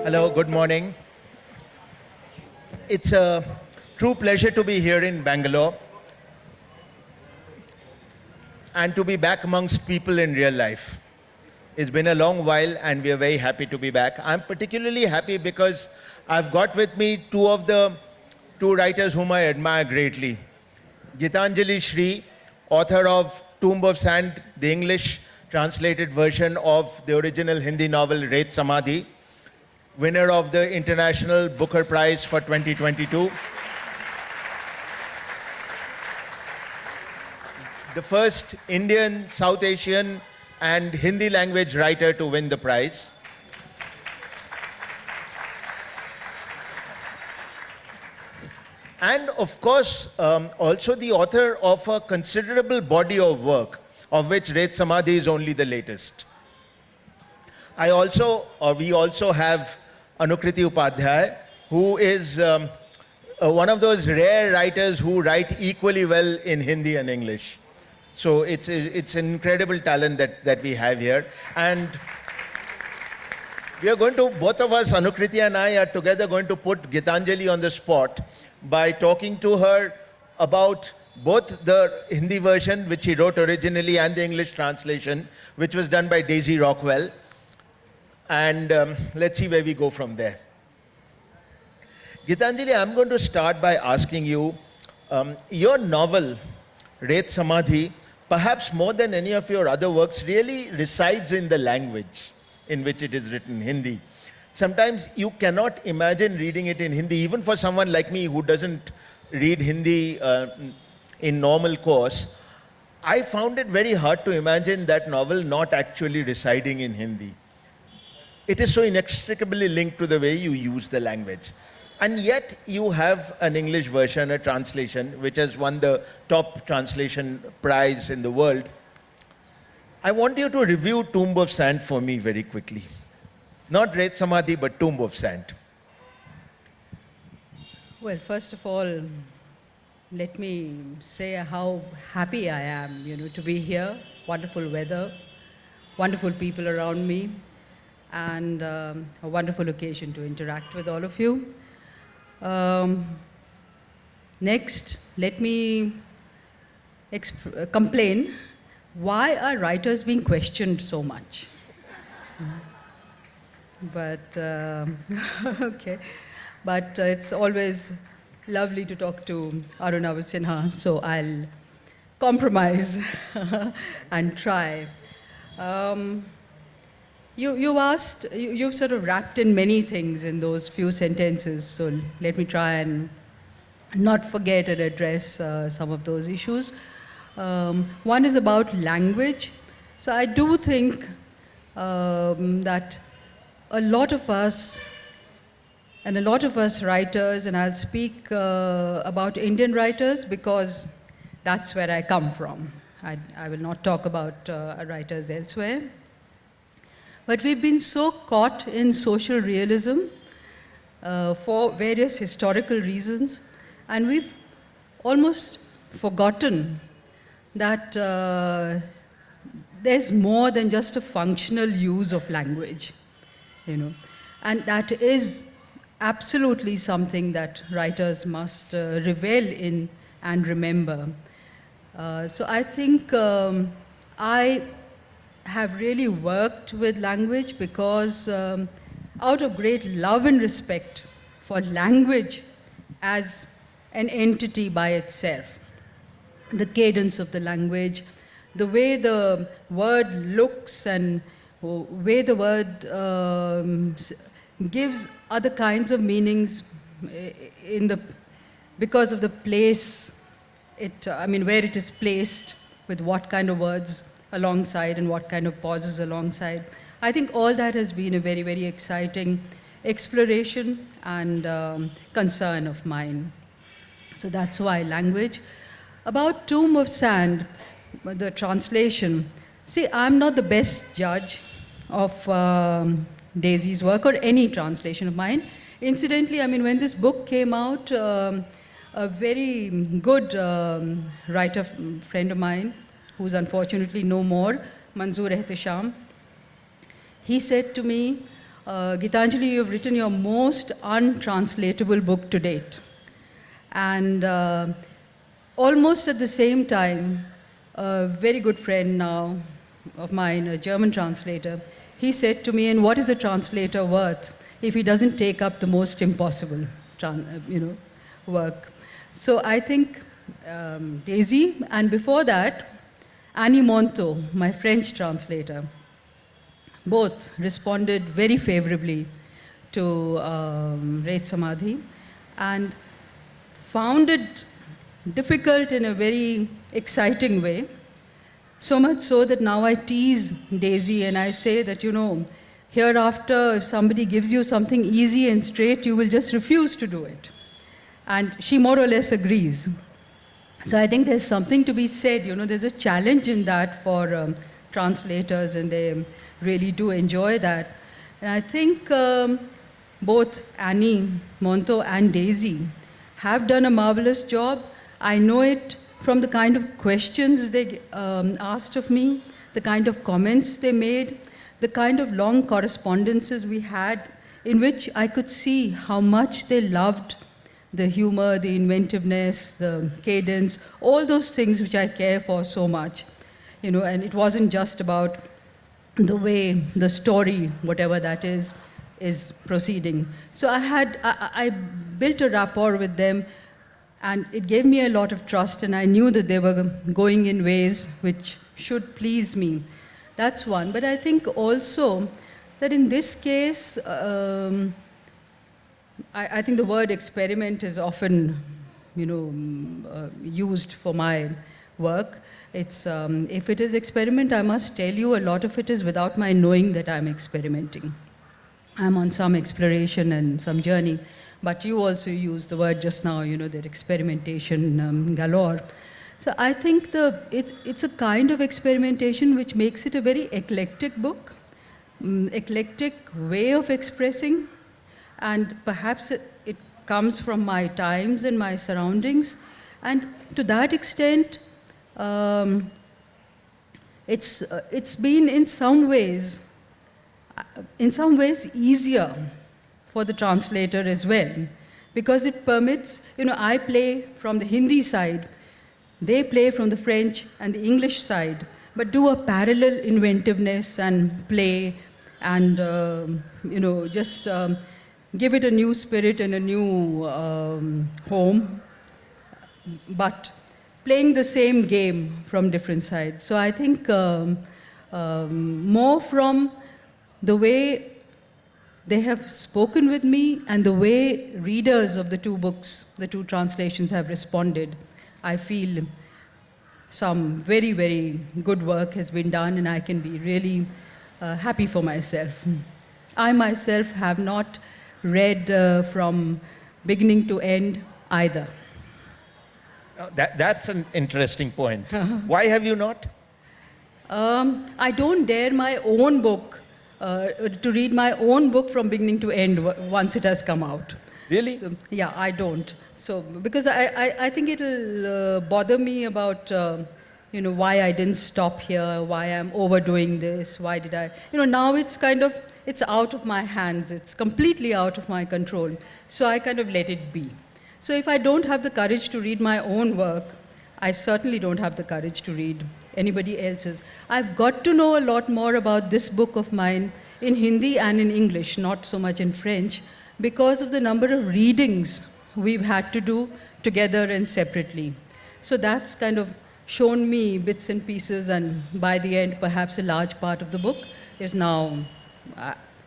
Hello, good morning. It's a true pleasure to be here in Bangalore and to be back amongst people in real life. It's been a long while and we are very happy to be back. I'm particularly happy because I've got with me two writers whom I admire greatly. Geetanjali Shree, author of Tomb of Sand, the English translated version of the original Hindi novel Ret Samadhi, winner of the International Booker Prize for 2022. The first Indian, South Asian, and Hindi language writer to win the prize. And of course, also the author of a considerable body of work, of which Ret Samadhi is only the latest. We also have Anukrti Upadhyay, who is one of those rare writers who write equally well in Hindi and English. So it's an incredible talent that we have here. And we are going to, both of us, Anukriti and I, are together going to put Geetanjali on the spot by talking to her about both the Hindi version, which she wrote originally, and the English translation, which was done by Daisy Rockwell. And let's see where we go from there. Geetanjali, I'm going to start by asking you, your novel, Ret Samadhi, perhaps more than any of your other works, really resides in the language in which it is written, Hindi. Sometimes you cannot imagine reading it in Hindi, even for someone like me who doesn't read Hindi in normal course. I found it very hard to imagine that novel not actually residing in Hindi. It is so inextricably linked to the way you use the language. And yet you have an English version, a translation, which has won the top translation prize in the world. I want you to review Tomb of Sand for me very quickly. Not Ret Samadhi, but Tomb of Sand. Well, first of all, let me say how happy I am, to be here. Wonderful weather, wonderful people around me, and a wonderful occasion to interact with all of you. Next, let me complain, why are writers being questioned so much? But, okay. But it's always lovely to talk to Arunava Sinha, so I'll compromise and try. You've sort of wrapped in many things in those few sentences, so let me try and not forget and address some of those issues. One is about language. So I do think that a lot of us writers, and I'll speak about Indian writers because that's where I come from. I will not talk about writers elsewhere. But we've been so caught in social realism for various historical reasons, and we've almost forgotten that there's more than just a functional use of language, and that is absolutely something that writers must revel in and remember. So I think I have really worked with language because out of great love and respect for language as an entity by itself, the cadence of the language, the way the word looks and way the word gives other kinds of meanings because of the place, where it is placed, with what kind of words alongside and what kind of pauses alongside. I think all that has been a very, very exciting exploration and concern of mine. So that's why language. About Tomb of Sand, the translation, see, I'm not the best judge of Daisy's work or any translation of mine. Incidentally, when this book came out, a very good writer friend of mine, who's unfortunately no more, Manzoor Ehtisham, he said to me, Geetanjali, you've written your most untranslatable book to date. And almost at the same time, a very good friend now of mine, a German translator, he said to me, and what is a translator worth if he doesn't take up the most impossible work? So I think Daisy, and before that, Annie Monto, my French translator, both responded very favorably to Ret Samadhi and found it difficult in a very exciting way. So much so that now I tease Daisy and I say that, hereafter, if somebody gives you something easy and straight, you will just refuse to do it. And she more or less agrees. So I think there's something to be said, there's a challenge in that for translators, and they really do enjoy that. And I think both Annie Monto and Daisy have done a marvelous job. I know it from the kind of questions they asked of me, the kind of comments they made, the kind of long correspondences we had, in which I could see how much they loved the humor, the inventiveness, the cadence, all those things which I care for so much. And it wasn't just about the way the story, whatever that is proceeding. So I built a rapport with them, and it gave me a lot of trust, and I knew that they were going in ways which should please me. That's one. But I think also that in this case, I think the word experiment is often, used for my work. It's, if it is experiment, I must tell you, a lot of it is without my knowing that I'm experimenting. I'm on some exploration and some journey. But you also used the word just now, that experimentation galore. So I think it's a kind of experimentation which makes it a very eclectic book, eclectic way of expressing, and perhaps it comes from my times and my surroundings. And to that extent, it's been in some ways easier for the translator as well, because it permits, I play from the Hindi side, they play from the French and the English side, but do a parallel inventiveness and play and, just give it a new spirit and a new home, but playing the same game from different sides. So I think more from the way they have spoken with me and the way readers of the two books, the two translations, have responded, I feel some very, very good work has been done, and I can be really happy for myself. I myself have not read from beginning to end either. That's an interesting point. Why have you not? I don't dare my own book, to read my own book from beginning to end once it has come out. Really? So, yeah, I don't. So, because I think it'll bother me about, why I didn't stop here, why I'm overdoing this, why did I, now it's kind of, it's out of my hands, it's completely out of my control. So I kind of let it be. So if I don't have the courage to read my own work, I certainly don't have the courage to read anybody else's. I've got to know a lot more about this book of mine in Hindi and in English, not so much in French, because of the number of readings we've had to do together and separately. So that's kind of shown me bits and pieces, and by the end, perhaps a large part of the book is now,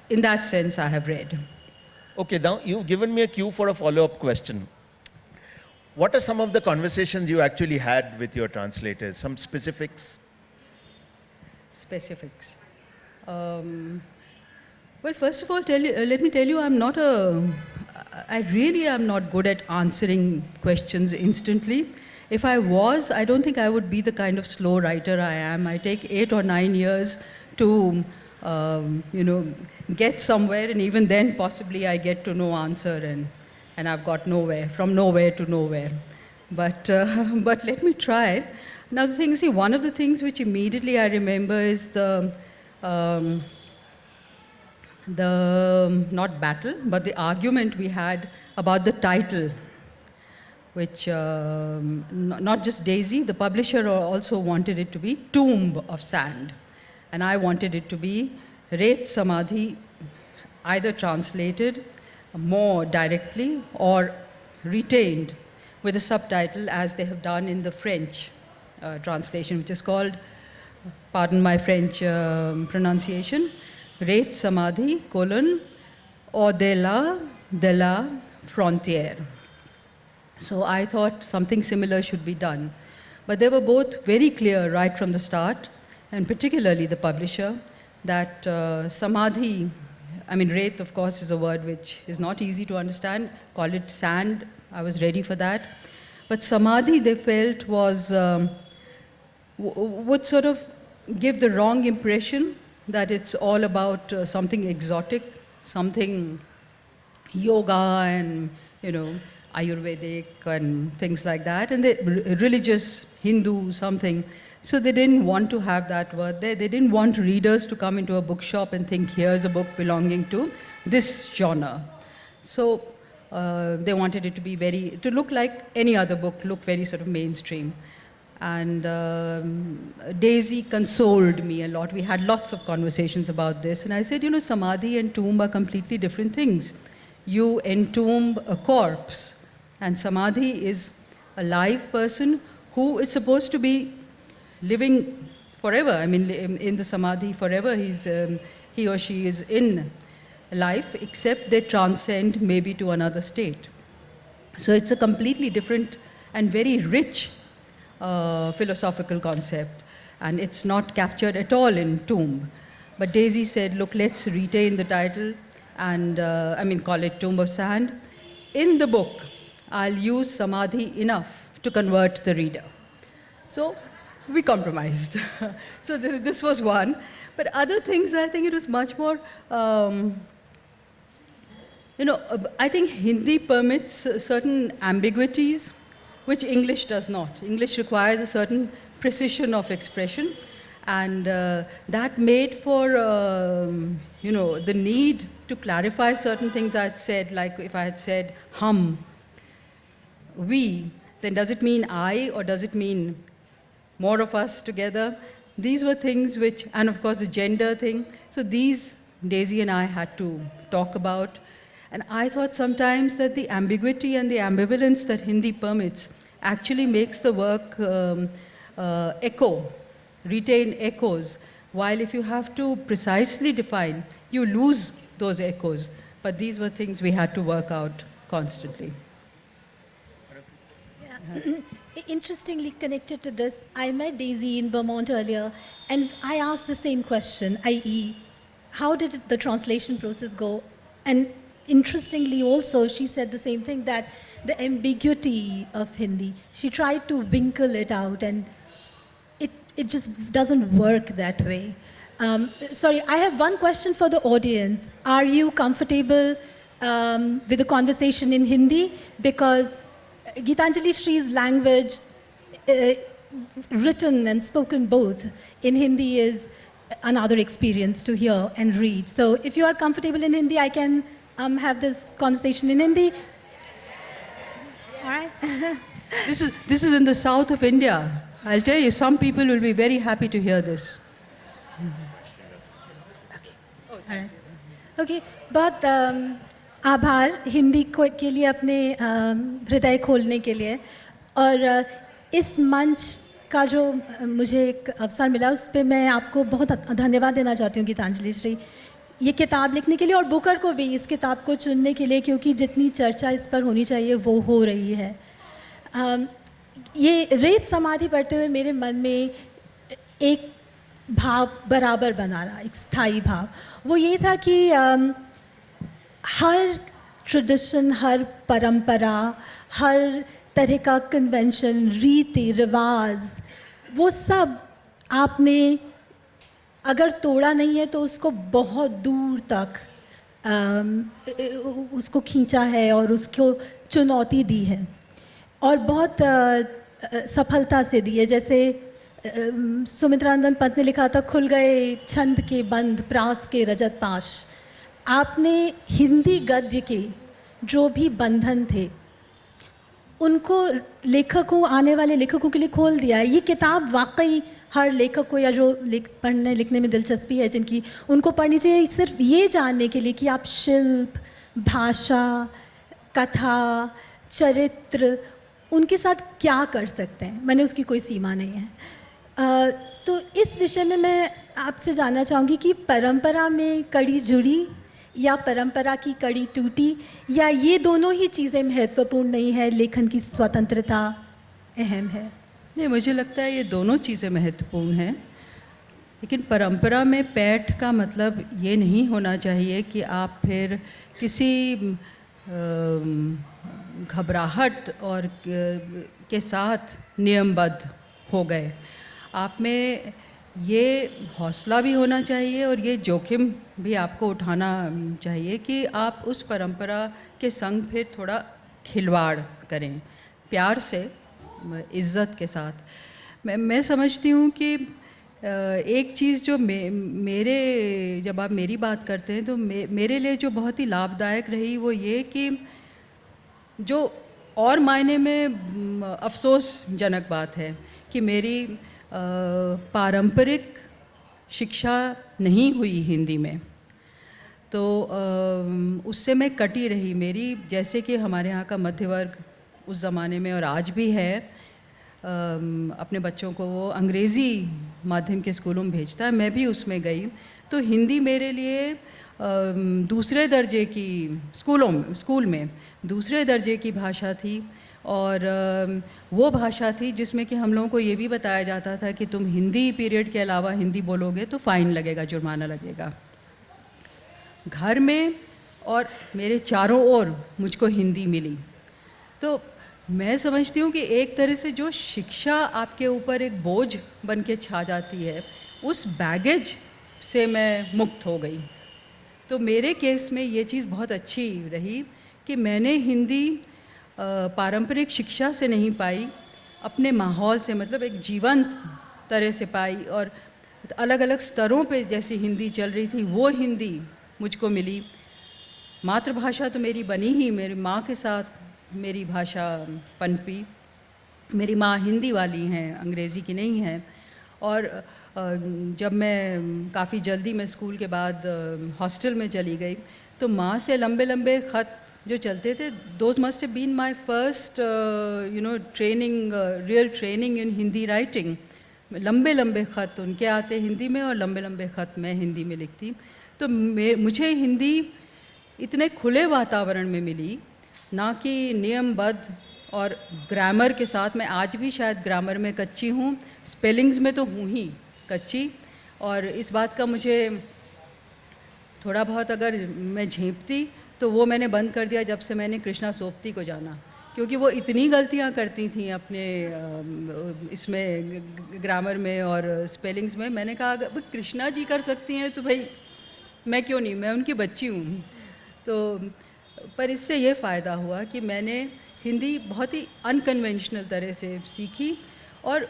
in that sense, I have read. Okay, now you've given me a cue for a follow-up question. What are some of the conversations you actually had with your translators? Some specifics? Specifics. Well, first of all, let me tell you, I really am not good at answering questions instantly. If I was, I don't think I would be the kind of slow writer I am. I take 8 or 9 years to, get somewhere, and even then possibly I get to no answer, and I've got nowhere, from nowhere to nowhere. But let me try. Now the thing, see, one of the things which immediately I remember is the the, not battle, but the argument we had about the title, which not just Daisy, the publisher also wanted it to be Tomb of Sand. And I wanted it to be Ret Samadhi, either translated more directly or retained with a subtitle, as they have done in the French translation, which is called, pardon my French pronunciation, Ret Samadhi, au-delà de la frontière. So I thought something similar should be done. But they were both very clear right from the start, and particularly the publisher, that Samadhi, I mean, Ret, of course, is a word which is not easy to understand. Call it sand. I was ready for that. But Samadhi, they felt, was would sort of give the wrong impression that it's all about something exotic, something yoga and, you know, Ayurvedic and things like that, and religious, Hindu, something. So they didn't want to have that word there. They didn't want readers to come into a bookshop and think, here's a book belonging to this genre. So they wanted it to be to look like any other book, look very sort of mainstream. And Daisy consoled me a lot. We had lots of conversations about this. And I said, you know, Samadhi and tomb are completely different things. You entomb a corpse, and Samadhi is a live person who is supposed to be living forever. I mean, in the Samadhi forever, he or she is in life, except they transcend maybe to another state. So it's a completely different and very rich philosophical concept, and it's not captured at all in Tomb. But Daisy said, look, let's retain the title and, call it Tomb of Sand. In the book, I'll use Samadhi enough to convert the reader. So we compromised. So this was one. But other things, I think it was much more, I think Hindi permits certain ambiguities, which English does not. English requires a certain precision of expression, and that made for, the need to clarify certain things I had said, like if I had said hum, we, then does it mean I, or does it mean more of us together? These were things which, and of course the gender thing, so these Daisy and I had to talk about. And I thought sometimes that the ambiguity and the ambivalence that Hindi permits actually makes the work retain echoes, while if you have to precisely define, you lose those echoes. But these were things we had to work out constantly. Yeah. Interestingly connected to this, I met Daisy in Vermont earlier, and I asked the same question, i.e., how did the translation process go? And interestingly also, she said the same thing, that the ambiguity of Hindi, she tried to winkle it out, and it just doesn't work that way. Sorry, I have one question for the audience. Are you comfortable with the conversation in Hindi? Because Geetanjali Shree's language, written and spoken both in Hindi, is another experience to hear and read. So if you are comfortable in Hindi, I can have this conversation in Hindi. All right. This is in the south of India. I'll tell you, some people will be very happy to hear this. Okay. Okay. बहुत आभार हिंदी के लिए अपने हृदय खोलने के लिए, और इस मंच का जो मुझे एक अवसर मिला उस पर मैं आपको बहुत धन्यवाद देना चाहती हूँ गीतांजलि श्री, ये किताब लिखने के लिए और बुकर को भी इस किताब को चुनने के लिए, क्योंकि जितनी चर्चा इस पर होनी चाहिए वो हो रही है। ये रेत समाधि पढ़ते हुए मेरे मन में एक भाव बराबर बना रहा, एक स्थायी भाव, वो ये था कि हर ट्रेडिशन, हर परंपरा, हर तरह का कन्वेंशन, रीति रिवाज, वो सब आपने अगर तोड़ा नहीं है तो उसको बहुत दूर तक उसको खींचा है और उसको चुनौती दी है, और बहुत सफलता से दी है। जैसे सुमित्रानंदन पंत ने लिखा था, खुल गए छंद के बंद, प्रास के रजत पाश। आपने हिंदी गद्य के जो भी बंधन थे उनको लेखकों, आने वाले लेखकों के लिए खोल दिया है। ये किताब वाकई हर लेखक को, या जो पढ़ने लिखने में दिलचस्पी है जिनकी, उनको पढ़नी चाहिए, सिर्फ ये जानने के लिए कि आप शिल्प, भाषा, कथा, चरित्र, उनके साथ क्या कर सकते हैं। मैंने उसकी कोई सीमा नहीं है। तो इस विषय में मैं आपसे जानना चाहूँगी कि परंपरा में कड़ी जुड़ी या परंपरा की कड़ी टूटी, या ये दोनों ही चीज़ें महत्वपूर्ण नहीं है, लेखन की स्वतंत्रता अहम है? नहीं, मुझे लगता है ये दोनों चीज़ें महत्वपूर्ण हैं, लेकिन परंपरा में पैठ का मतलब ये नहीं होना चाहिए कि आप फिर किसी घबराहट और के साथ नियमबद्ध हो गए। आप में ये हौसला भी होना चाहिए और ये जोखिम भी आपको उठाना चाहिए कि आप उस परंपरा के संग फिर थोड़ा खिलवाड़ करें, प्यार से, इज़्ज़त के साथ। मैं समझती हूँ कि एक चीज़ जो मेरे, जब आप मेरी बात करते हैं तो मेरे लिए जो बहुत ही लाभदायक रही वो ये कि जो और मायने में अफसोसजनक बात है कि मेरी पारंपरिक शिक्षा नहीं हुई हिंदी में, तो उससे मैं कटी रही। मेरी, जैसे कि हमारे यहाँ का मध्य वर्ग उस ज़माने में और आज भी है, अपने बच्चों को वो अंग्रेज़ी माध्यम के स्कूलों में भेजता है, मैं भी उसमें गई। तो हिंदी मेरे लिए दूसरे दर्जे की, स्कूल में दूसरे दर्जे की भाषा थी, और वो भाषा थी जिसमें कि हम लोगों को ये भी बताया जाता था कि तुम हिंदी पीरियड के अलावा हिंदी बोलोगे तो फ़ाइन लगेगा, जुर्माना लगेगा। घर में और मेरे चारों ओर मुझको हिंदी मिली। तो मैं समझती हूँ कि एक तरह से जो शिक्षा आपके ऊपर एक बोझ बन के छा जाती है, उस बैगेज से मैं मुक्त हो गई। तो मेरे केस में ये चीज़ बहुत अच्छी रही कि मैंने हिंदी पारंपरिक शिक्षा से नहीं पाई, अपने माहौल से, मतलब एक जीवंत तरह से पाई, और अलग अलग स्तरों पे जैसी हिंदी चल रही थी वो हिंदी मुझको मिली। मातृभाषा तो मेरी बनी ही, मेरी माँ के साथ मेरी भाषा पनपी। मेरी माँ हिंदी वाली हैं, अंग्रेज़ी की नहीं हैं। और जब मैं काफ़ी जल्दी मैं स्कूल के बाद हॉस्टल में चली गई, तो माँ से लंबे लंबे ख़त जो चलते थे, those must have been my first training, real training in Hindi writing. लंबे लंबे ख़त उनके आते हिंदी में और लंबे लंबे ख़त मैं हिंदी में लिखती। तो मुझे हिंदी इतने खुले वातावरण में मिली, ना कि नियमबद्ध और ग्रामर के साथ। मैं आज भी शायद ग्रामर में कच्ची हूँ, स्पेलिंग्स में तो हूँ ही कच्ची, और इस बात का मुझे थोड़ा बहुत अगर मैं झेंपती तो वो मैंने बंद कर दिया जब से मैंने कृष्णा सोपती को जाना, क्योंकि वो इतनी गलतियाँ करती थी अपने इसमें ग्रामर में और स्पेलिंग्स में। मैंने कहा अगर कृष्णा जी कर सकती हैं तो भाई मैं क्यों नहीं, मैं उनकी बच्ची हूँ। तो पर इससे ये फ़ायदा हुआ कि मैंने हिंदी बहुत ही अनकन्वेंशनल तरह से सीखी, और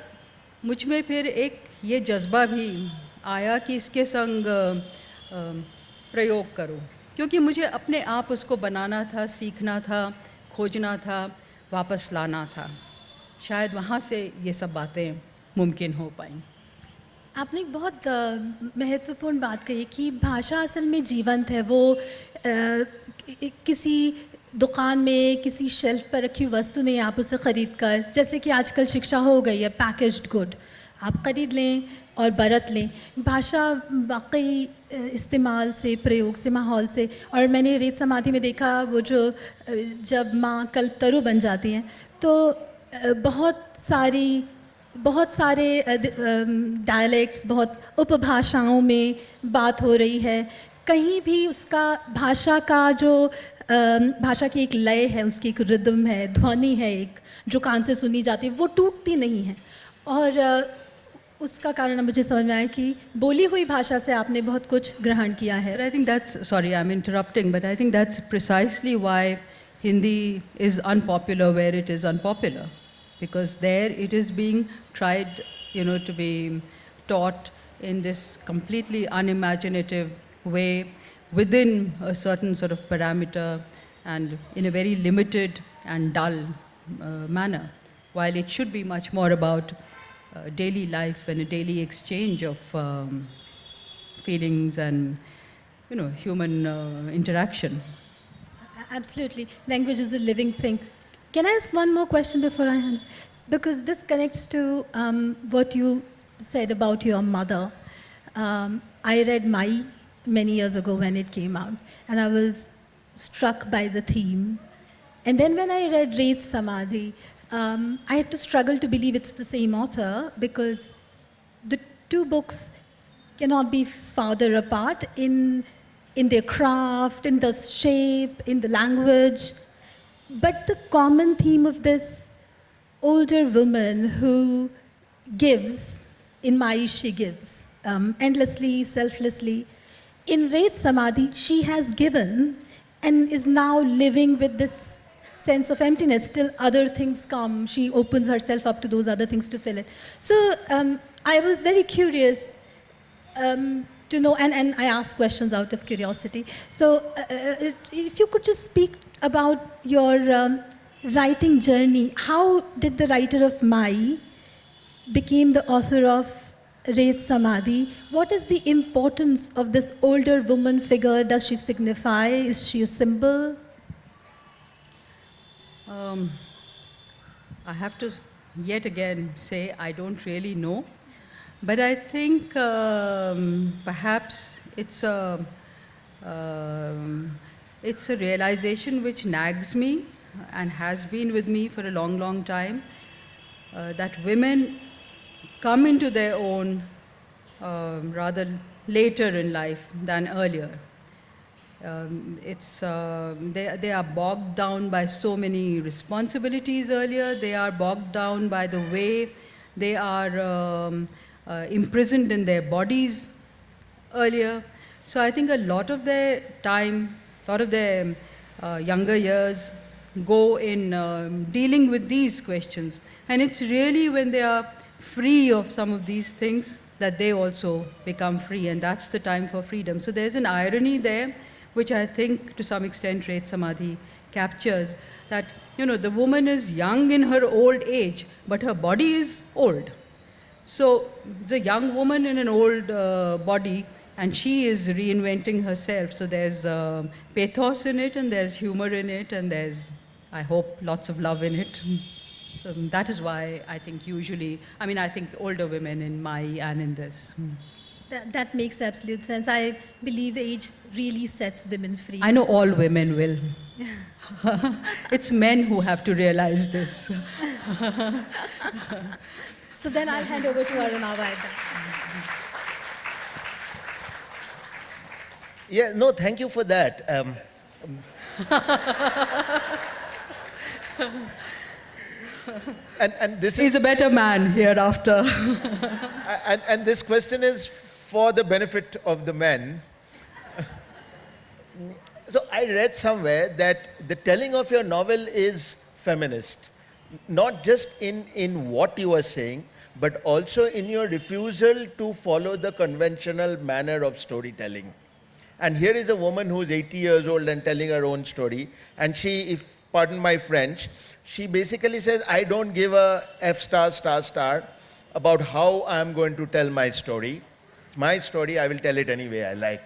मुझ में फिर एक ये जज्बा भी आया कि इसके संग प्रयोग करो, क्योंकि मुझे अपने आप उसको बनाना था, सीखना था, खोजना था, वापस लाना था। शायद वहाँ से ये सब बातें मुमकिन हो पाईं। आपने एक बहुत महत्वपूर्ण बात कही कि भाषा असल में जीवंत है। वो किसी दुकान में किसी शेल्फ पर रखी वस्तु नहीं, आप उसे ख़रीद कर, जैसे कि आजकल शिक्षा हो गई है पैकेज्ड गुड, आप ख़रीद लें और बरत लें। भाषा वाकई इस्तेमाल से, प्रयोग से, माहौल से। और मैंने रेत समाधि में देखा वो जो जब माँ कल्पतरु बन जाती हैं तो बहुत सारे डायलेक्ट्स, बहुत उपभाषाओं में बात हो रही है। कहीं भी उसका भाषा का जो भाषा की एक लय है, उसकी एक रिदम है, ध्वनि है एक, जो कान से सुनी जाती है, वो टूटती नहीं है। और उसका कारण मुझे समझ में आया कि बोली हुई भाषा से आपने बहुत कुछ ग्रहण किया है। I think that's, sorry I'm interrupting, but I think that's precisely why Hindi is unpopular where it is unpopular, because there it is being tried, to be taught in this completely unimaginative way, within a certain sort of parameter and in a very limited and dull manner, while it should be much more about daily life and a daily exchange of feelings and, human interaction. Absolutely. Language is a living thing. Can I ask one more question before I hand? Because this connects to what you said about your mother. I read Mai many years ago when it came out, and I was struck by the theme. And then when I read Ret Samadhi, I had to struggle to believe it's the same author, because the two books cannot be farther apart in their craft, in the shape, in the language. But the common theme of this older woman who gives, in Mai she gives, endlessly, selflessly. In Ret Samadhi, she has given and is now living with this sense of emptiness till other things come. She opens herself up to those other things to fill it. So I was very curious to know, and I asked questions out of curiosity. So if you could just speak about your writing journey. How did the writer of Mai became the author of Ret Samadhi? What is the importance of this older woman figure? Does she signify? Is she a symbol? I have to yet again say I don't really know, but I think perhaps it's a realization which nags me and has been with me for a long, long time, that women come into their own rather later in life than earlier. They are bogged down by so many responsibilities earlier. They are bogged down by the way they are imprisoned in their bodies earlier. So I think a lot of their time, a lot of their younger years go in dealing with these questions. And it's really when they are free of some of these things that they also become free, and that's the time for freedom. So there's an irony there, which I think to some extent Ret Samadhi captures, that the woman is young in her old age, but her body is old. So the young woman in an old body, and she is reinventing herself. So there's pathos in it, and there's humor in it, and there's, I hope, lots of love in it. So that is why I think usually, I think older women in Mai and in this. That makes absolute sense. I believe age really sets women free. I know all women will. It's men who have to realize this. So then I'll hand over to Arunava. Yeah, no, thank you for that. And this He's is, a better man hereafter. and this question is for the benefit of the men. So I read somewhere that the telling of your novel is feminist, not just in what you are saying, but also in your refusal to follow the conventional manner of storytelling. And here is a woman who's 80 years old and telling her own story, and she, if pardon my French, she basically says, I don't give a F star star star about how I'm going to tell my story. It's my story, I will tell it any way I like.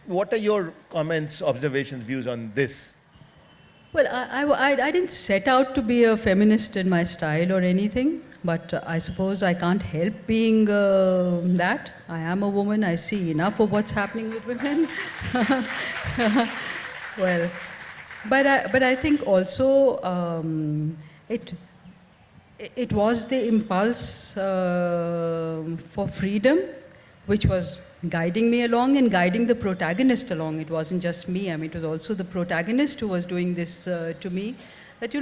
What are your comments, observations, views on this? Well, I didn't set out to be a feminist in my style or anything, but I suppose I can't help being that. I am a woman, I see enough of what's happening with women. Well, but I think also it was the impulse for freedom which was guiding me along and guiding the protagonist along. It wasn't just me. It was also the protagonist who was doing this to me. That,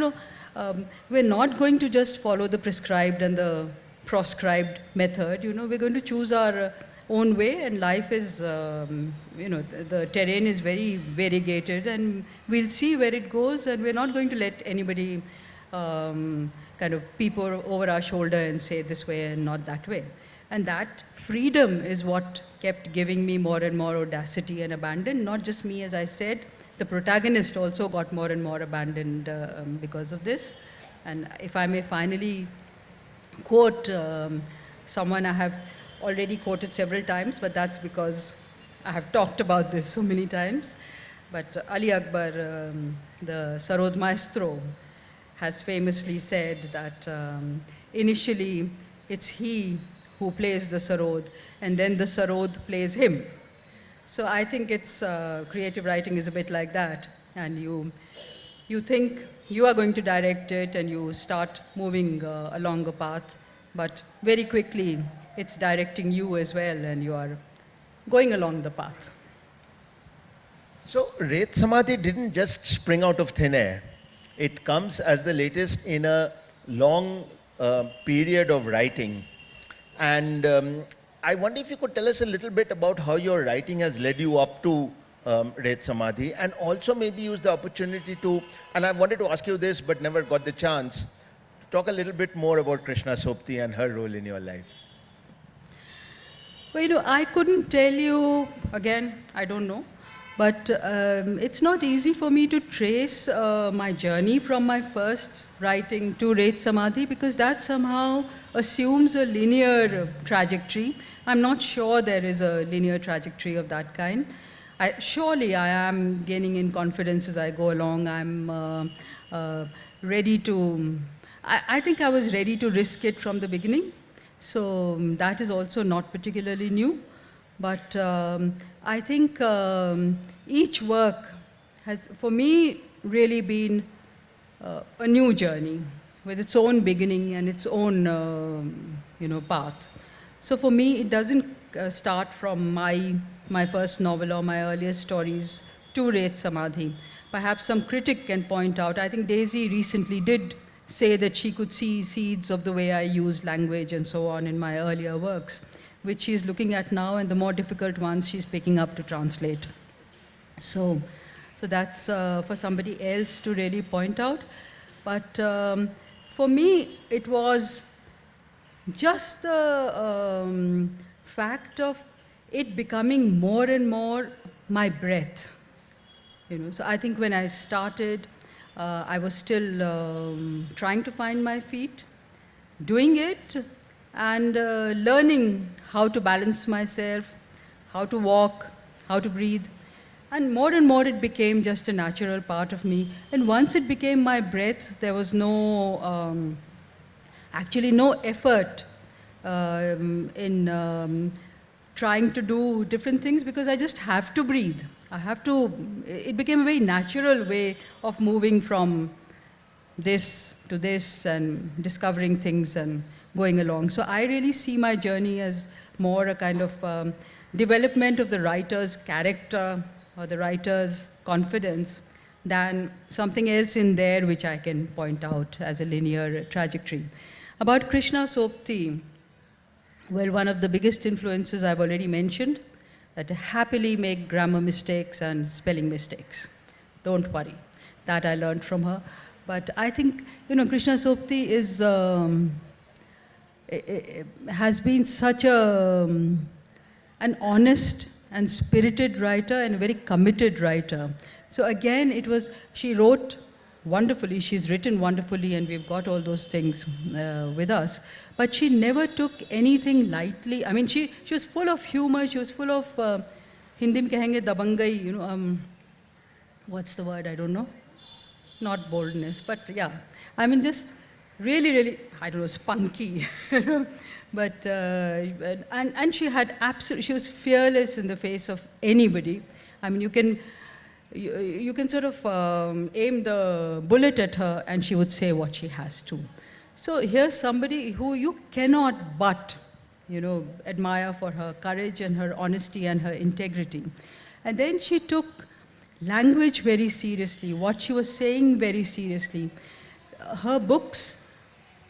we're not going to just follow the prescribed and the proscribed method. We're going to choose our own way, and life is, the terrain is very variegated, and we'll see where it goes, and we're not going to let anybody kind of peep over our shoulder and say this way and not that way. And that freedom is what kept giving me more and more audacity and abandon. Not just me, as I said, the protagonist also got more and more abandoned because of this. And if I may finally quote someone I have already quoted several times, but that's because I have talked about this so many times. But Ali Akbar, the Sarod maestro, has famously said that initially it's he who plays the sarod, and then the sarod plays him. So I think it's creative writing is a bit like that, and you think you are going to direct it, and you start moving along a path, but very quickly it's directing you as well, and you are going along the path. So, Ret Samadhi didn't just spring out of thin air. It comes as the latest in a long period of writing. And I wonder if you could tell us a little bit about how your writing has led you up to Ret Samadhi, and also maybe use the opportunity to, and I wanted to ask you this but never got the chance, to talk a little bit more about Krishna Sopti and her role in your life. Well, I couldn't tell you, again, I don't know. But it's not easy for me to trace my journey from my first writing to Ret Samadhi, because that somehow assumes a linear trajectory. I'm not sure there is a linear trajectory of that kind. Surely I am gaining in confidence as I go along. I'm ready to, I think I was ready to risk it from the beginning. So that is also not particularly new. But I think each work has, for me, really been a new journey with its own beginning and its own, path. So for me, it doesn't start from my first novel or my earliest stories to Ret Samadhi. Perhaps some critic can point out, I think Daisy recently did say that she could see seeds of the way I used language and so on in my earlier works, which she's looking at now, and the more difficult ones she's picking up to translate. So that's for somebody else to really point out. But for me, it was just the fact of it becoming more and more my breath. So I think when I started, I was still trying to find my feet, doing it, and learning how to balance myself, how to walk, how to breathe. And more it became just a natural part of me. And once it became my breath, there was no, actually no effort in trying to do different things, because I just have to breathe. It became a very natural way of moving from this to this and discovering things and going along. So I really see my journey as more a kind of development of the writer's character or the writer's confidence than something else in there which I can point out as a linear trajectory. About Krishna Sopti, well, one of the biggest influences I've already mentioned, that happily make grammar mistakes and spelling mistakes. Don't worry. That I learned from her. But I think, Krishna Sopti is, has been such an honest and spirited writer and a very committed writer. So again, she wrote wonderfully, she's written wonderfully, and we've got all those things with us. But she never took anything lightly. I mean, she was full of humor, she was full of, Hindi mein kahenge dabangai, what's the word, I don't know. Not boldness, but yeah. I mean, just really, I don't know, spunky. But, and she had she was fearless in the face of anybody. I mean, you can sort of aim the bullet at her and she would say what she has to. So here's somebody who you cannot but, admire for her courage and her honesty and her integrity. And then she took language very seriously, what she was saying very seriously. Her books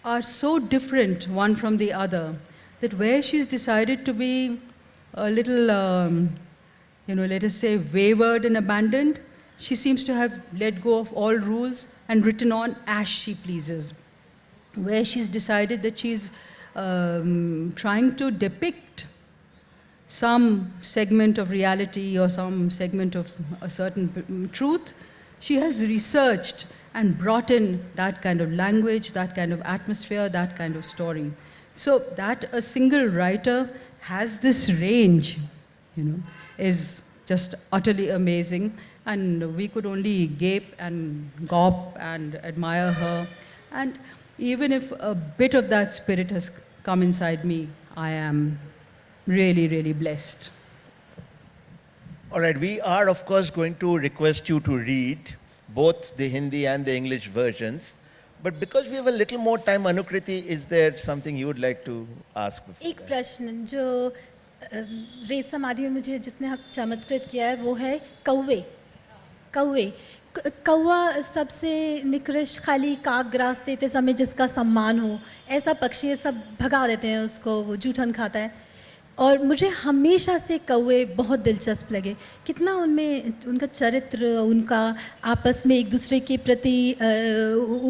are so different one from the other that where she's decided to be a little, let us say, wavered and abandoned, she seems to have let go of all rules and written on as she pleases. Where she's decided that she's trying to depict some segment of reality or some segment of a certain truth, she has researched and brought in that kind of language, that kind of atmosphere, that kind of story. So that a single writer has this range, is just utterly amazing. And we could only gape and gawp and admire her. And even if a bit of that spirit has come inside me, I am really, really blessed. All right, we are of course going to request you to read both the Hindi and the English versions. But because we have a little more time, Anukriti, is there something you would like to ask? एक प्रश्न जो रेत समाधि में मुझे जिसने चमत्कृत किया है वो है कौवे. कौवा सबसे निकृष्ट खाली काक ग्रास देते समय जिसका सम्मान हो, ऐसा पक्षी सब भगा देते हैं उसको, वो जूठन खाता है. और मुझे हमेशा से कौवे बहुत दिलचस्प लगे. कितना उनमें उनका चरित्र, उनका आपस में एक दूसरे के प्रति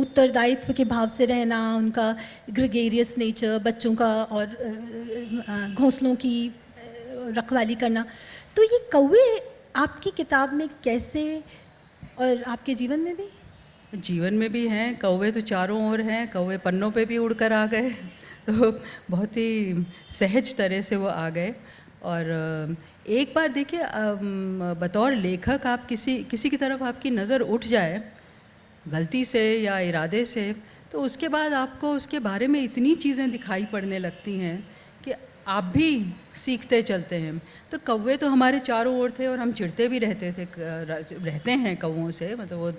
उत्तरदायित्व के भाव से रहना, उनका ग्रेगेरियस नेचर, बच्चों का और घोंसलों की रखवाली करना. तो ये कौवे आपकी किताब में कैसे, और आपके जीवन में भी? जीवन में भी हैं कौवे, तो चारों ओर हैं. कौवे पन्नों पे भी उड़कर आ गए, तो बहुत ही सहज तरह से वो आ गए. और एक बार देखिए, बतौर लेखक आप किसी की तरफ आपकी नज़र उठ जाए गलती से या इरादे से, तो उसके बाद आपको उसके बारे में इतनी चीज़ें दिखाई पड़ने लगती हैं कि आप भी सीखते चलते हैं. तो कौवे तो हमारे चारों ओर थे और हम चिढ़ते भी रहते हैं कौवों से. मतलब वो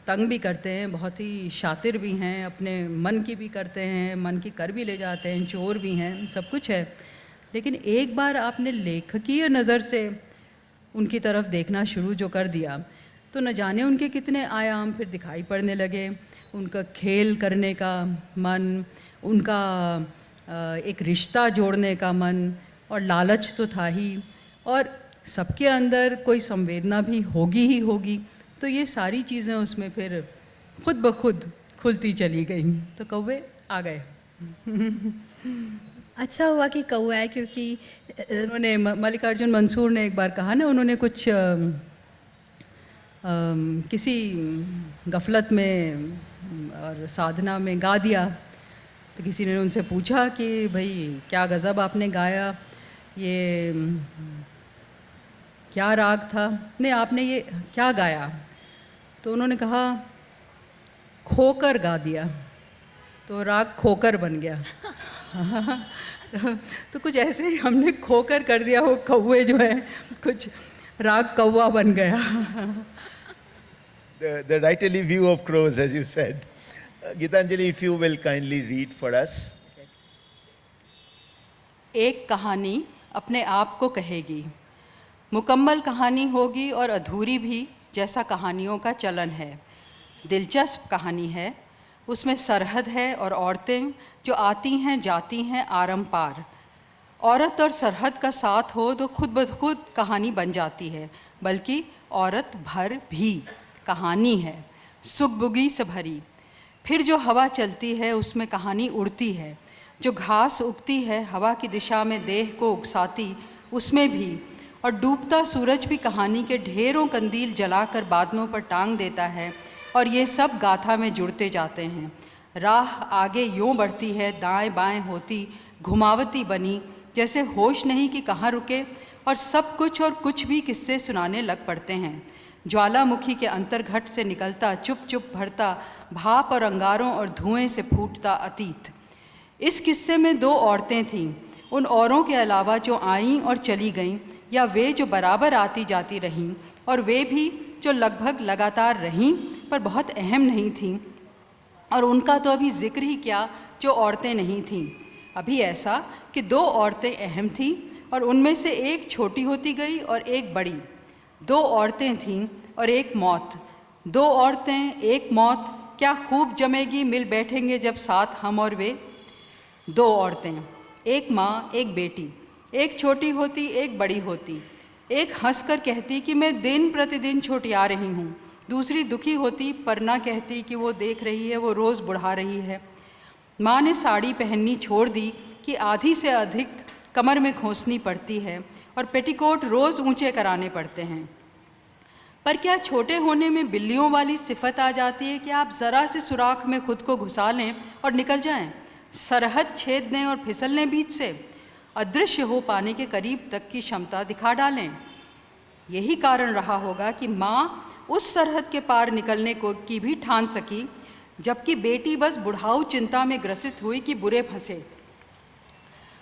तंग भी करते हैं, बहुत ही शातिर भी हैं, अपने मन की भी करते हैं, मन की कर भी ले जाते हैं, चोर भी हैं, सब कुछ है. लेकिन एक बार आपने लेखकीय नज़र से उनकी तरफ देखना शुरू जो कर दिया, तो न जाने उनके कितने आयाम फिर दिखाई पड़ने लगे. उनका खेल करने का मन, उनका एक रिश्ता जोड़ने का मन, और लालच तो था ही, और सबके अंदर कोई संवेदना भी होगी ही होगी. तो ये सारी चीज़ें उसमें फिर खुद ब खुद खुलती चली गई, तो कौवे आ गए. अच्छा हुआ कि कौवा है, क्योंकि उन्होंने मल्लिकार्जुन मंसूर ने एक बार कहा ना, उन्होंने कुछ किसी गफलत में और साधना में गा दिया, तो किसी ने उनसे पूछा कि भाई क्या गज़ब आपने गाया, ये क्या राग था, नहीं आपने ये क्या गाया? तो उन्होंने कहा खोकर गा दिया, तो राग खोकर बन गया. तो कुछ ऐसे ही हमने खोकर कर दिया, वो कौवे जो है कुछ राग कौवा बन गया. The writerly view of crows, as you said. Geetanjali, if you will kindly read for us. एक कहानी अपने आप को कहेगी, मुकम्मल कहानी होगी और अधूरी भी, जैसा कहानियों का चलन है. दिलचस्प कहानी है, उसमें सरहद है और औरतें जो आती हैं जाती हैं आरंपार. औरत और सरहद का साथ हो तो खुद ब खुद कहानी बन जाती है, बल्कि औरत भर भी कहानी है, सुगबुगी से भरी. फिर जो हवा चलती है उसमें कहानी उड़ती है, जो घास उगती है हवा की दिशा में देह को उकसाती उसमें भी, और डूबता सूरज भी कहानी के ढेरों कंदील जलाकर बादलों पर टांग देता है, और ये सब गाथा में जुड़ते जाते हैं. राह आगे यूँ बढ़ती है, दाएं बाएं होती घुमावती बनी, जैसे होश नहीं कि कहाँ रुके, और सब कुछ और कुछ भी किस्से सुनाने लग पड़ते हैं. ज्वालामुखी के अंतर्घट से निकलता चुप चुप भरता भाप और अंगारों और धुएं से फूटता अतीत. इस किस्से में दो औरतें थीं, उन औरों के अलावा जो आईं और चली गईं, या वे जो बराबर आती जाती रहीं, और वे भी जो लगभग लगातार रहीं पर बहुत अहम नहीं थीं, और उनका तो अभी जिक्र ही क्या जो औरतें नहीं थीं. अभी ऐसा कि दो औरतें अहम थीं और उनमें से एक छोटी होती गई और एक बड़ी. दो औरतें थीं और एक मौत. दो औरतें एक मौत, क्या खूब जमेगी मिल बैठेंगे जब साथ हम और वे. दो औरतें, एक माँ एक बेटी, एक छोटी होती एक बड़ी होती. एक हंसकर कहती कि मैं दिन प्रतिदिन छोटिया रही हूँ, दूसरी दुखी होती पर ना कहती कि वो देख रही है वो रोज़ बुढ़ा रही है. माँ ने साड़ी पहननी छोड़ दी कि आधी से अधिक कमर में खोसनी पड़ती है और पेटीकोट रोज़ ऊंचे कराने पड़ते हैं। पर क्या छोटे होने में बिल्लियों वाली सिफत आ जाती है कि आप ज़रा से सुराख में खुद को घुसा लें और निकल जाएं, सरहद छेद दें और फिसलने बीच से, अदृश्य हो पाने के करीब तक की क्षमता दिखा डालें? यही कारण रहा होगा कि माँ उस सरहद के पार निकलने को की भी ठान सकी, जबकि बेटी बस बुढ़ाऊ चिंता में ग्रसित हुई कि बुरे फंसे।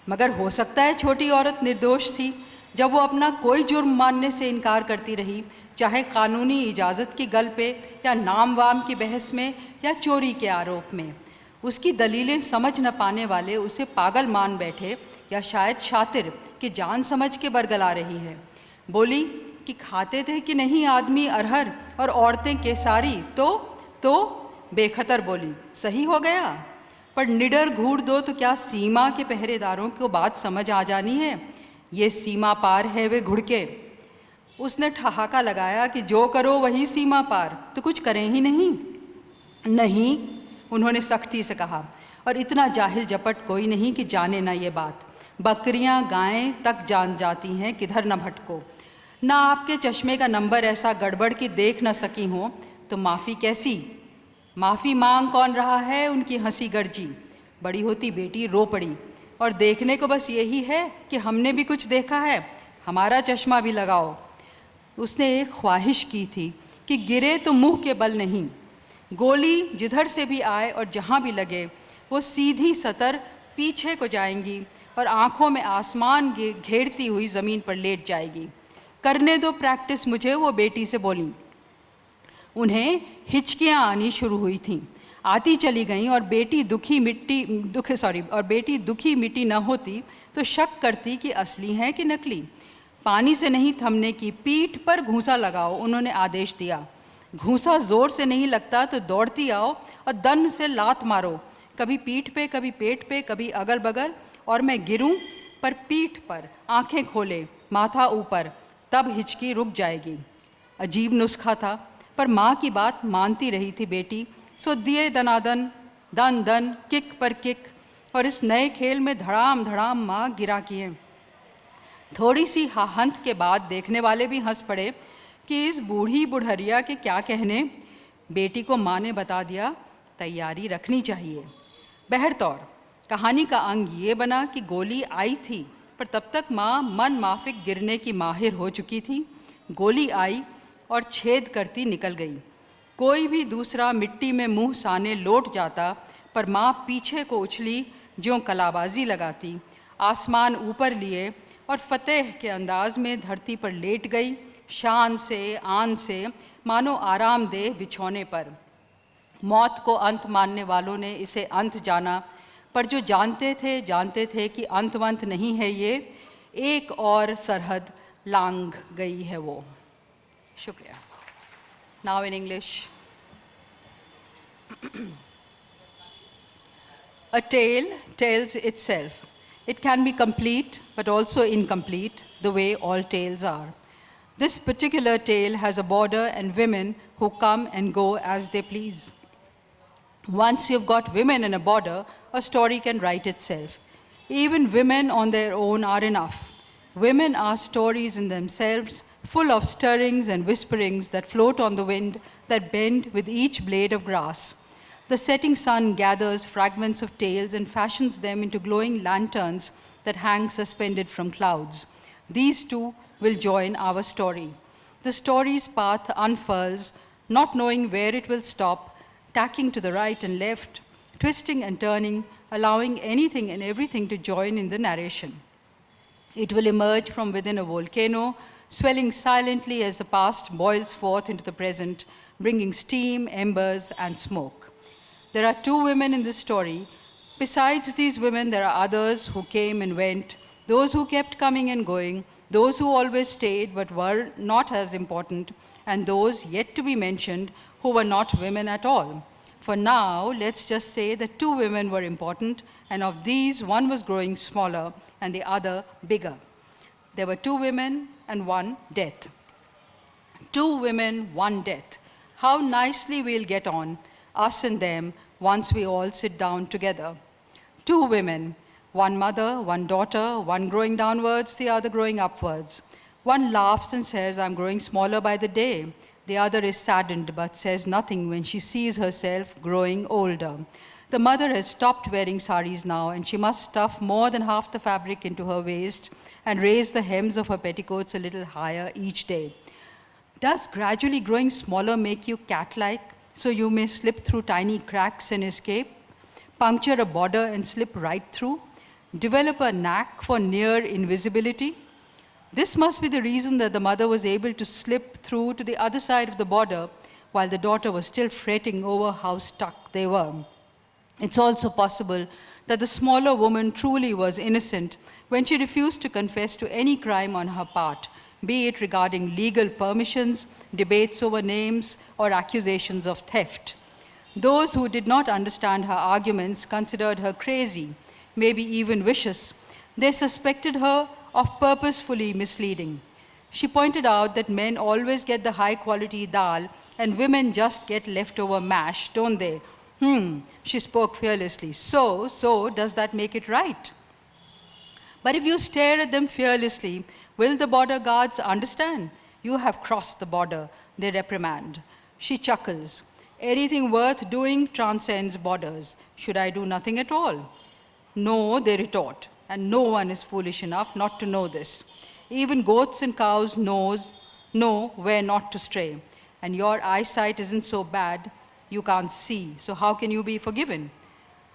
मगर हो सकता है छोटी औरत निर्दोष थी जब वो अपना कोई जुर्म मानने से इनकार करती रही, चाहे कानूनी इजाज़त की गल पे या नाम वाम की बहस में या चोरी के आरोप में। उसकी दलीलें समझ न पाने वाले उसे पागल मान बैठे या शायद शातिर कि जान समझ के बरगला रही है। बोली कि खाते थे कि नहीं आदमी अरहर और औरतें केसारी, तो बेखतर बोली, सही हो गया। पर निडर घूर दो तो क्या सीमा के पहरेदारों को बात समझ आ जानी है? ये सीमा पार है वे घुड़के। उसने ठहाका लगाया कि जो करो वही सीमा पार, तो कुछ करें ही नहीं। नहीं, उन्होंने सख्ती से कहा, और इतना जाहिल जपट कोई नहीं कि जाने ना ये बात। बकरियां गायें तक जान जाती हैं किधर न भटको। ना आपके चश्मे का नंबर ऐसा गड़बड़ कि देख न सकी हो तो माफ़ी कैसी? माफ़ी मांग कौन रहा है? उनकी हंसी गरजी। बड़ी होती बेटी रो पड़ी, और देखने को बस यही है कि हमने भी कुछ देखा है, हमारा चश्मा भी लगाओ। उसने एक ख्वाहिश की थी कि गिरे तो मुंह के बल नहीं, गोली जिधर से भी आए और जहाँ भी लगे वो सीधी सतर पीछे को जाएंगी और आँखों में आसमान घेरती हुई ज़मीन पर लेट जाएगी। करने दो प्रैक्टिस मुझे, वो बेटी से बोली। उन्हें हिचकियाँ आनी शुरू हुई थीं, आती चली गईं, और बेटी दुखी मिट्टी न होती तो शक करती कि असली हैं कि नकली। पानी से नहीं थमने की, पीठ पर घूंसा लगाओ, उन्होंने आदेश दिया। घूंसा जोर से नहीं लगता तो दौड़ती आओ और दन से लात मारो, कभी पीठ पे, कभी पेट पे, कभी अगल बगल, और मैं गिरूं पर पीठ पर, आंखें खोले, माथा ऊपर, तब हिचकी रुक जाएगी। अजीब नुस्खा था, पर माँ की बात मानती रही थी बेटी। सो दिए दनादन, दन दन, किक पर किक, और इस नए खेल में धड़ाम धड़ाम माँ गिरा किए। थोड़ी सी हंत के बाद देखने वाले भी हंस पड़े कि इस बूढ़ी बुढ़रिया के क्या कहने। बेटी को माँ ने बता दिया, तैयारी रखनी चाहिए। बहरतौर कहानी का अंग ये बना कि गोली आई थी, पर तब तक माँ मन माफिक गिरने की माहिर हो चुकी थी। गोली आई और छेद करती निकल गई। कोई भी दूसरा मिट्टी में मुंह साने लौट जाता, पर माँ पीछे को उछली ज्यों कलाबाजी लगाती, आसमान ऊपर लिए और फतेह के अंदाज में धरती पर लेट गई, शान से, आन से, मानो आरामदेह बिछौने पर। मौत को अंत मानने वालों ने इसे अंत जाना, पर जो जानते थे कि अंतवंत नहीं है ये, एक और सरहद लांघ गई है वो। शुक्रिया। Now in English. A tale tells itself. It can be complete, but also incomplete, the way all tales are. This particular tale has a border and women who come and go as they please. Once you've got women in a border, a story can write itself. Even women on their own are enough. Women are stories in themselves, full of stirrings and whisperings that float on the wind, that bend with each blade of grass. The setting sun gathers fragments of tales and fashions them into glowing lanterns that hang suspended from clouds. These too will join our story. The story's path unfurls, not knowing where it will stop, tacking to the right and left, twisting and turning, allowing anything and everything to join in the narration. It will emerge from within a volcano, swelling silently as the past boils forth into the present, bringing steam, embers, and smoke. There are two women in this story. Besides these women, there are others who came and went, those who kept coming and going, those who always stayed but were not as important, and those yet to be mentioned who were not women at all. For now, let's just say that two women were important, and of these, one was growing smaller and the other bigger. There were two women and one death. Two women, one death. How nicely we'll get on, us and them, once we all sit down together. Two women, One mother, one daughter, one growing downwards, the other growing upwards. One laughs and says, I'm growing smaller by the day. The other is saddened but says nothing when she sees herself growing older. The mother has stopped wearing saris now, and she must stuff more than half the fabric into her waist and raise the hems of her petticoats a little higher each day. Does gradually growing smaller make you cat-like, so you may slip through tiny cracks and escape? Puncture a border and slip right through? Develop a knack for near invisibility? This must be the reason that the mother was able to slip through to the other side of the border while the daughter was still fretting over how stuck they were. It's also possible that the smaller woman truly was innocent when she refused to confess to any crime on her part, be it regarding legal permissions, debates over names, or accusations of theft. Those who did not understand her arguments considered her crazy, maybe even vicious. They suspected her of purposefully misleading. She pointed out that men always get the high-quality dal and women just get leftover mash, don't they? She spoke fearlessly. So, does that make it right? But if you stare at them fearlessly, will the border guards understand? You have crossed the border, they reprimand. She chuckles. Anything worth doing transcends borders. Should I do nothing at all? No, they retort, and no one is foolish enough not to know this. Even goats and cows know where not to stray. And your eyesight isn't so bad, you can't see, so how can you be forgiven?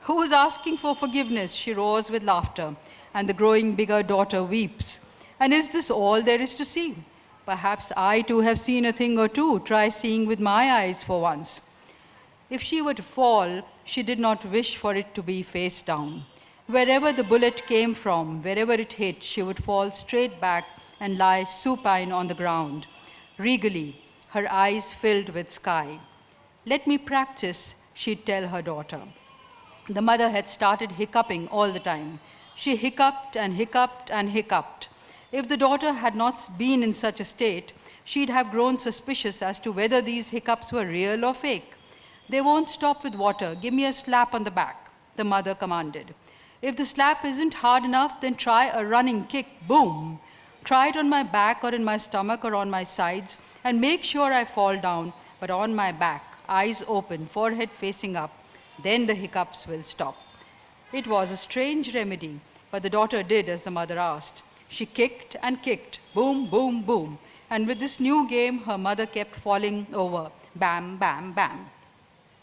Who is asking for forgiveness? She roars with laughter, and the growing bigger daughter weeps. And is this all there is to see? Perhaps I too have seen a thing or two. Try seeing with my eyes for once. If she were to fall, she did not wish for it to be face down. Wherever the bullet came from, wherever it hit, she would fall straight back and lie supine on the ground. Regally, her eyes filled with sky. Let me practice, she'd tell her daughter. The mother had started hiccuping all the time. She hiccuped and hiccuped and hiccuped. If the daughter had not been in such a state, she'd have grown suspicious as to whether these hiccups were real or fake. They won't stop with water. Give me a slap on the back, the mother commanded. If the slap isn't hard enough, then try a running kick. Boom! Try it on my back or in my stomach or on my sides, and make sure I fall down, but on my back, eyes open, forehead facing up. Then the hiccups will stop. It was a strange remedy, but the daughter did as the mother asked. She kicked and kicked, boom, boom, boom. And with this new game, her mother kept falling over, bam, bam, bam.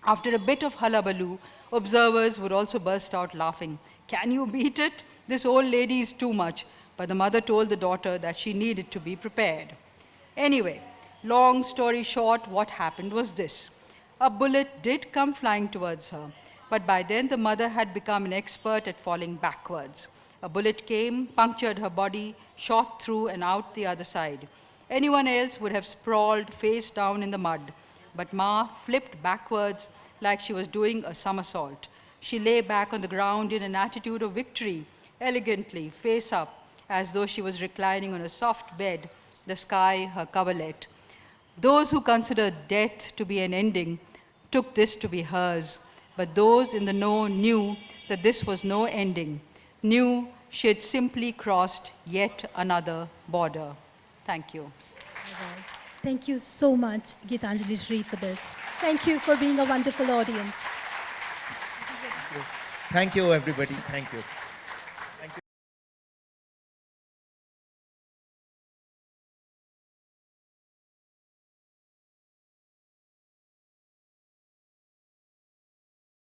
After a bit of hullabaloo, observers would also burst out laughing. Can you beat it? This old lady is too much. But the mother told the daughter that she needed to be prepared. Anyway, long story short, what happened was this. A bullet did come flying towards her, but by then the mother had become an expert at falling backwards. A bullet came, punctured her body, shot through and out the other side. Anyone else would have sprawled face down in the mud, but Ma flipped backwards like she was doing a somersault. She lay back on the ground in an attitude of victory, elegantly, face up, as though she was reclining on a soft bed, the sky her coverlet. Those who considered death to be an ending took this to be hers, but those in the know knew that this was no ending, knew she had simply crossed yet another border. Thank you. Thank you so much, Geetanjali Shree, for this. Thank you for being a wonderful audience. Thank you, everybody. Thank you.